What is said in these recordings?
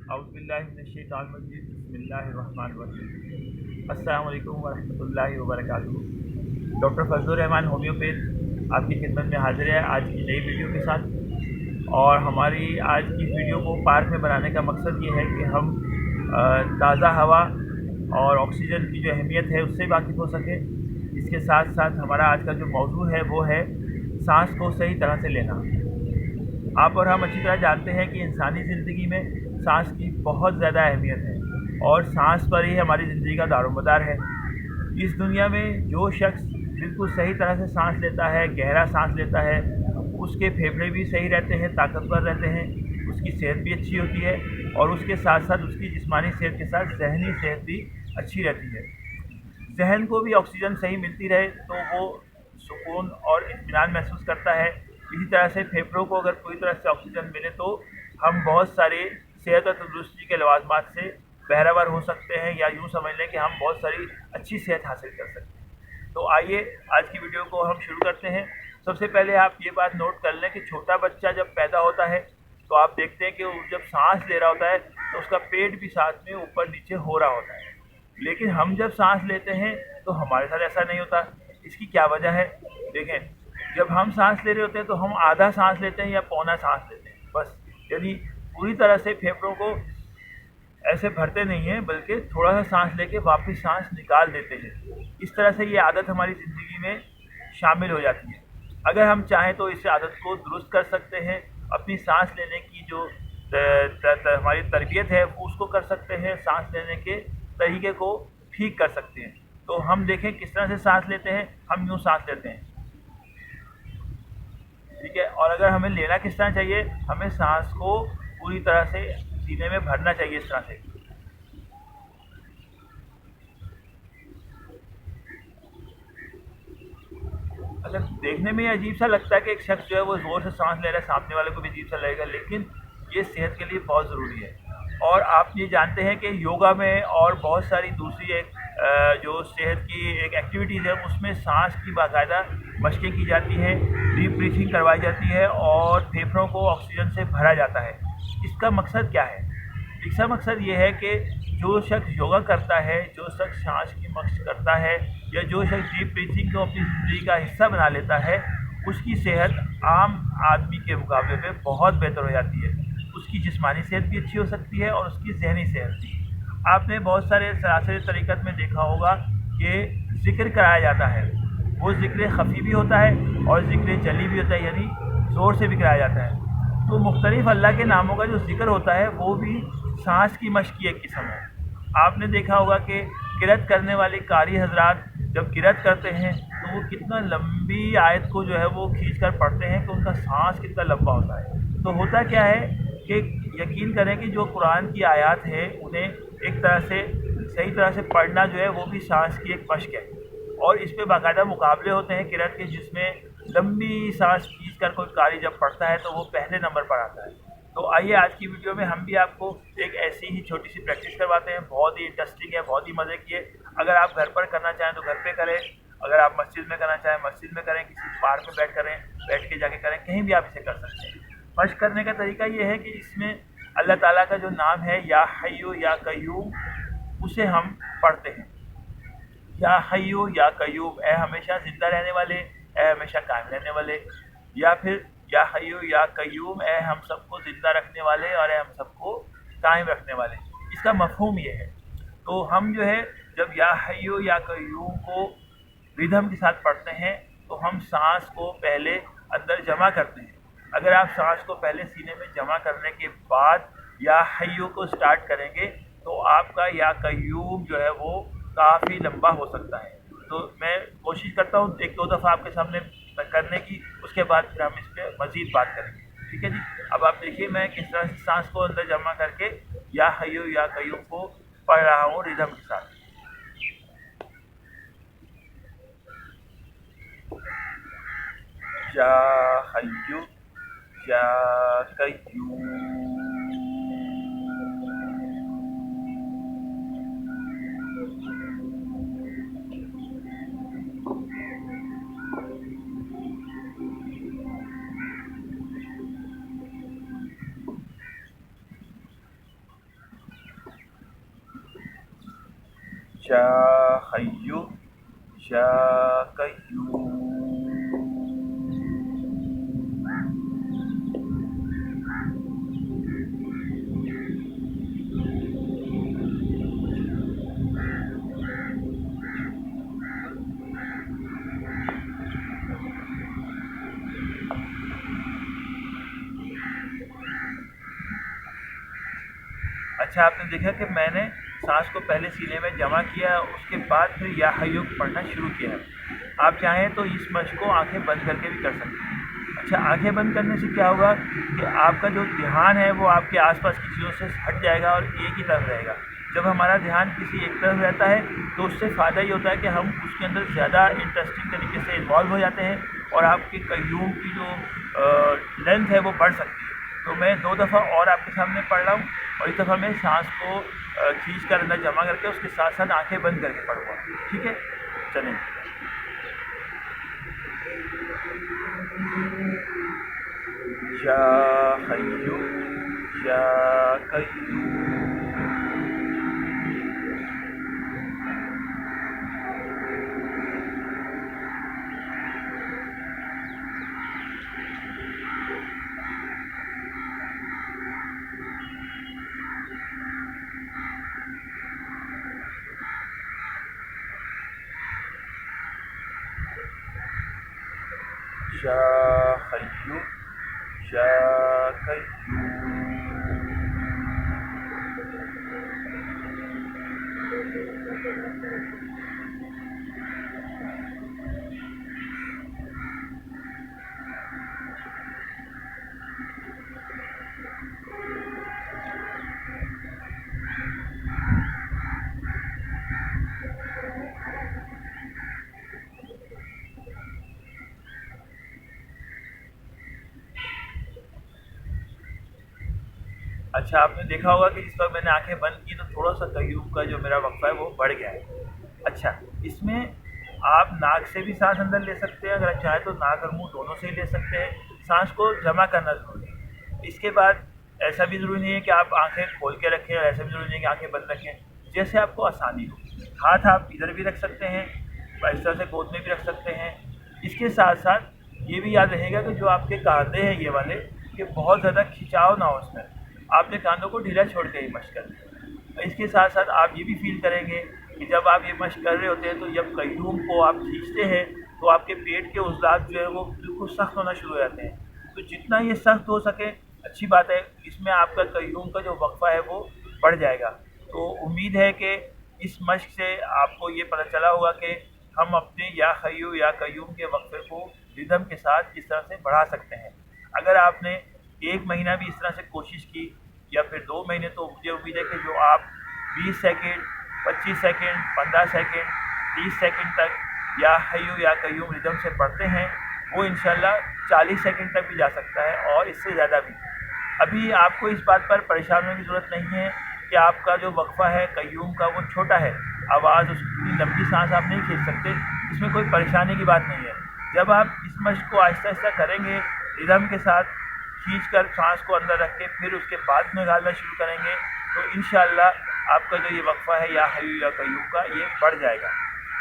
औज़ुबिल्लाहिमिनश्शैतानिर्रजीम बिस्मिल्लाहिर्रहमानिर्रहीम। अस्सलाम वालेकुम वरहमतुल्लाहि वबरकातुहू। डॉक्टर फजलुर रहमान होम्योपैथ आपकी खिदमत में हाजिर है आज की नई वीडियो के साथ। और हमारी आज की वीडियो को पार्क में बनाने का मकसद ये है कि हम ताज़ा हवा और ऑक्सीजन की जो अहमियत है उससे वाकिफ़ हो सके। इसके साथ साथ हमारा आज का जो मौजू है वो है सांस को सही तरह से लेना। आप और हम अच्छी तरह जानते हैं कि इंसानी ज़िंदगी में सांस की बहुत ज़्यादा अहमियत है और सांस पर ही हमारी ज़िंदगी का दारोमदार है। इस दुनिया में जो शख्स बिल्कुल सही तरह से सांस लेता है, गहरा सांस लेता है, उसके फेफड़े भी सही रहते हैं, ताकतवर रहते हैं, उसकी सेहत भी अच्छी होती है और उसके साथ साथ उसकी जिस्मानी सेहत के साथ ज़हनी सेहत भी अच्छी रहती है। जहन को भी ऑक्सीजन सही मिलती रहे तो वो सुकून और इत्मीनान महसूस करता है। इसी तरह से फेफड़ों को अगर पूरी तरह से ऑक्सीजन मिले तो हम बहुत सारे सेहत और तंदुरुस्ती के लवाजमात से बहरावर हो सकते हैं, या यूँ समझ लें कि हम बहुत सारी अच्छी सेहत हासिल कर सकते हैं। तो आइए आज की वीडियो को हम शुरू करते हैं। सबसे पहले आप ये बात नोट कर लें कि छोटा बच्चा जब पैदा होता है तो आप देखते हैं कि वो जब सांस ले रहा होता है तो उसका पेट भी साथ में ऊपर नीचे हो रहा होता है। लेकिन हम जब सांस लेते हैं तो हमारे साथ ऐसा नहीं होता। इसकी क्या वजह है? देखें, जब हम सांस ले रहे होते हैं तो हम आधा सांस लेते हैं या पौना सांस लेते हैं बस, यानी पूरी तरह से फेफड़ों को ऐसे भरते नहीं हैं, बल्कि थोड़ा सा सांस लेके वापस सांस निकाल देते हैं। इस तरह से ये आदत हमारी ज़िंदगी में शामिल हो जाती है। अगर हम चाहें तो इस आदत को दुरुस्त कर सकते हैं। अपनी सांस लेने की जो हमारी तरबियत है उसको कर सकते हैं, सांस लेने के तरीके को ठीक कर सकते हैं। तो हम देखें किस तरह से सांस लेते हैं। हम यूँ सांस लेते हैं, ठीक है। और अगर हमें लेना किस तरह चाहिए, हमें सांस को पूरी तरह से सीने में भरना चाहिए इस तरह से। अच्छा, देखने में अजीब सा लगता है कि एक शख्स जो है वो ज़ोर से सांस ले रहा है, सामने वाले को भी अजीब सा लगेगा, लेकिन ये सेहत के लिए बहुत ज़रूरी है। और आप ये जानते हैं कि योगा में और बहुत सारी दूसरी एक जो सेहत की एक एक्टिविटीज़ है उसमें सांस की बाकायदा मशकें की जाती हैं, डीप ब्रीथिंग करवाई जाती है और फेफड़ों को ऑक्सीजन से भरा जाता है। इसका मकसद क्या है? इसका मकसद ये है कि जो शख्स योगा करता है, जो शख्स सांस की मशक करता है, या जो शख्स डीप ब्रीथिंग को अपनी ज़िंदगी का हिस्सा बना लेता है, उसकी सेहत आम आदमी के मुकाबले में बहुत बेहतर हो जाती है। उसकी जिस्मानी सेहत भी अच्छी हो सकती है और उसकी जहनी सेहत भी। आपने बहुत सारे सरासरी तरीक़त में देखा होगा कि ज़िक्र कराया जाता है, वो ज़िक्र ख़फ़ी भी होता है और ज़िक्र जली भी होता है, यानी ज़ोर से भी कराया जाता है। तो मुख्तलिफ़ अल्लाह के नामों का जो ज़िक्र होता है वो भी सांस की मशक की एक किस्म है। आपने देखा होगा कि किरत करने वाले कारी हजरात जब किरत करते हैं तो वो कितना लंबी आयत को जो है वो खींच कर पढ़ते हैं कि उनका सांस कितना लंबा होता है। तो होता क्या है कि यकीन करें कि जो कुरान की आयत है उन्हें एक तरह से सही तरह से पढ़ना जो है वो भी सांस की एक मशक है। और इस पे बाकायदा मुकाबले होते हैं किरत के, जिसमें लंबी सांस खींच कर कोई कारी जब पढ़ता है तो वो पहले नंबर पर आता है। तो आइए आज की वीडियो में हम भी आपको एक ऐसी ही छोटी सी प्रैक्टिस करवाते हैं। बहुत ही इंटरेस्टिंग है, बहुत ही मज़े की है। अगर आप घर पर करना चाहें तो घर पे करें, अगर आप मस्जिद में करना चाहें मस्जिद में करें, किसी पार्क में बैठ के जाके करें, कहीं भी आप इसे कर सकते हैं। मश्क करने का तरीका ये है कि इसमें अल्लाह ताला का जो नाम है या हय्यू या कय्यूम, उसे हम पढ़ते हैं। या हय्यू या कय्यूम, ए हमेशा ज़िंदा रहने वाले, ए हमेशा कायम रहने वाले, या फिर या हय्यू या कय्यूम, ए हम सबको ज़िंदा रखने वाले और ए हम सबको कायम रखने वाले। इसका मफ़हूम ये है। तो हम जो है जब या हय्यू या कय्यूम को रिदम के साथ पढ़ते हैं तो हम सांस को पहले अंदर जमा करते हैं। अगर आप सांस को पहले सीने में जमा करने के बाद या हय्यू को स्टार्ट करेंगे तो आपका या कय्यूम जो है वो काफ़ी लंबा हो सकता है। तो मैं कोशिश करता हूँ एक दो दफ़ा आपके सामने करने की, उसके बाद फिर हम इस पर मज़ीद बात करेंगे, ठीक है जी। अब आप देखिए मैं किस तरह से सांस को अंदर जमा करके या हय्यू या कय्यूम को पढ़ रहा हूँ रिदम के साथ। या हय्यू या कय्यूम। या हय्यु या कय्यूम। अच्छा, आपने देखा कि मैंने सांस को पहले सीने में जमा किया, उसके बाद फिर या हय्यु पढ़ना शुरू किया है। आप चाहें तो इस मश्क को आंखें बंद करके भी कर सकते हैं। अच्छा, आंखें बंद करने से क्या होगा कि आपका जो ध्यान है वो आपके आसपास की चीज़ों से हट जाएगा और एक ही तरफ रहेगा। जब हमारा ध्यान किसी एक तरफ रहता है तो उससे फ़ायदा ये होता है कि हम उसके अंदर ज़्यादा इंटरेस्टिंग तरीके से इन्वॉल्व हो जाते हैं और आपकी कय्यूम की जो लेंथ है वो बढ़ सकती है। तो मैं 2 दफ़ा और आपके सामने पढ़ रहा हूँ और इस दफ़ा मैं सांस को खींच कर अंदर जमा करके उसके साथ साथ आंखें बंद करके पढ़ूँगा। ठीक है, चलें। या हय्यु या कय्यूम। या हय्यु या कय्यूम। अच्छा, आपने देखा होगा कि जिस वक्त मैंने आंखें बंद की तो थोड़ा सा कय्यूम का जो मेरा वक्फा है वो बढ़ गया है। अच्छा, इसमें आप नाक से भी सांस अंदर ले सकते हैं, अगर आप चाहें तो नाक और मुंह दोनों से ही ले सकते हैं। सांस को जमा करना ज़रूरी है। इसके बाद ऐसा भी ज़रूरी नहीं है कि आप आंखें खोल के रखें और ऐसा भी ज़रूरी नहीं है कि आंखें बंद रखें, जैसे आपको आसानी हो। हाथ आप इधर भी रख सकते हैं, इस तरह से गोद में भी रख सकते हैं। इसके साथ साथ ये भी याद रहेगा कि जो आपके कांधे हैं ये वाले, कि बहुत ज़्यादा खिंचाव ना हो उसमें, आपने कांधों को ढीला छोड़ के ही मश्क करना है। इसके साथ साथ आप ये भी फील करेंगे कि जब आप ये मश्क कर रहे होते हैं तो जब कय्यूम को आप खींचते हैं तो आपके पेट के उज़लात जो है वो बिल्कुल सख्त होना शुरू हो जाते हैं। तो जितना ये सख्त हो सके अच्छी बात है, इसमें आपका कय्यूम का जो वक्फा है वो बढ़ जाएगा। तो उम्मीद है कि इस मश्क से आपको ये पता चला होगा कि हम अपने या हय्यु या कय्यूम के वक्फे को रिदम के साथ किस तरह से बढ़ा सकते हैं। अगर आपने 1 महीना भी इस तरह से कोशिश की या फिर 2 महीने, तो मुझे उम्मीद है कि जो आप 20 सेकंड, 25 सेकंड, 15 सेकंड, 30 सेकंड तक या हय्यु या कय्यूम रिदम से पढ़ते हैं वो इंशाल्लाह 40 सेकंड तक भी जा सकता है और इससे ज़्यादा भी। अभी आपको इस बात पर परेशान होने की ज़रूरत नहीं है कि आपका जो वक्फा है कय्यूम का वो छोटा है, आवाज़ उसकी लंबी सांस आप नहीं खींच सकते, इसमें कोई परेशानी की बात नहीं है। जब आप इस मश्क को आहिस्ता आहिस्ता करेंगे रिदम के साथ, खींचकर सांस को अंदर रख के फिर उसके बाद निकालना शुरू करेंगे तो इंशाल्लाह आपका जो ये वक्फा है या हय्यु या कय्यूम का ये बढ़ जाएगा।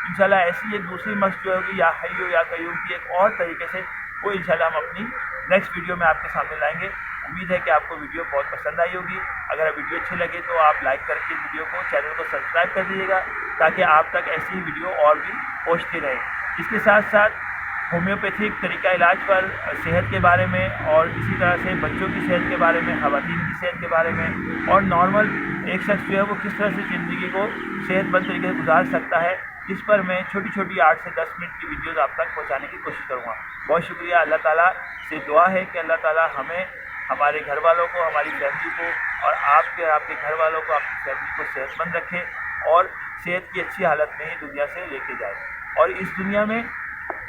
इंशाल्लाह ऐसी एक दूसरी मश्क जो होगी या हय्यु या कय्यूम की एक और तरीके से, वो इंशाल्लाह हम अपनी नेक्स्ट वीडियो में आपके सामने लाएंगे। उम्मीद है कि आपको वीडियो बहुत पसंद आई होगी। अगर वीडियो अच्छी लगे तो आप लाइक करके वीडियो को, चैनल को सब्सक्राइब कर दीजिएगा ताकि आप तक ऐसी ही वीडियो और भी पहुँचती रहे। इसके साथ साथ होम्योपैथिक तरीका इलाज पर, सेहत के बारे में और इसी तरह से बच्चों की सेहत के बारे में, ख़वातीन की सेहत के बारे में और नॉर्मल एक शख्स जो है वो किस तरह से ज़िंदगी को सेहतमंद तरीके से गुजार सकता है, इस पर मैं छोटी छोटी 8 से 10 मिनट की वीडियोज़ आप तक पहुँचाने की कोशिश करूँगा। बहुत शुक्रिया। अल्लाह ताला से दुआ है कि अल्लाह ताला हमें, हमारे घर वालों को, हमारी फैमिली को और आपके घर वालों को, आपकी फैमिली को सेहतमंद रखे और सेहत की अच्छी हालत में ही दुनिया से लेके जाए। और इस दुनिया में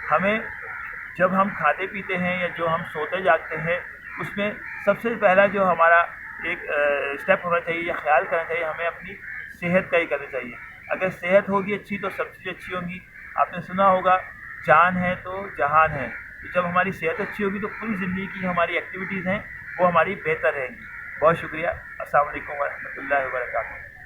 हमें, जब हम खाते पीते हैं या जो हम सोते जागते हैं, उसमें सबसे पहला जो हमारा एक स्टेप होना चाहिए या ख्याल करना चाहिए, हमें अपनी सेहत का ही करना चाहिए। अगर सेहत होगी अच्छी तो सब चीज़ें अच्छी होंगी। आपने सुना होगा जान है तो जहान है। तो जब हमारी सेहत अच्छी होगी तो पूरी ज़िंदगी की हमारी एक्टिविटीज़ हैं वो हमारी बेहतर रहेंगी। बहुत शुक्रिया। अस्सलाम वालेकुम व रहमतुल्लाहि व बरकातहू।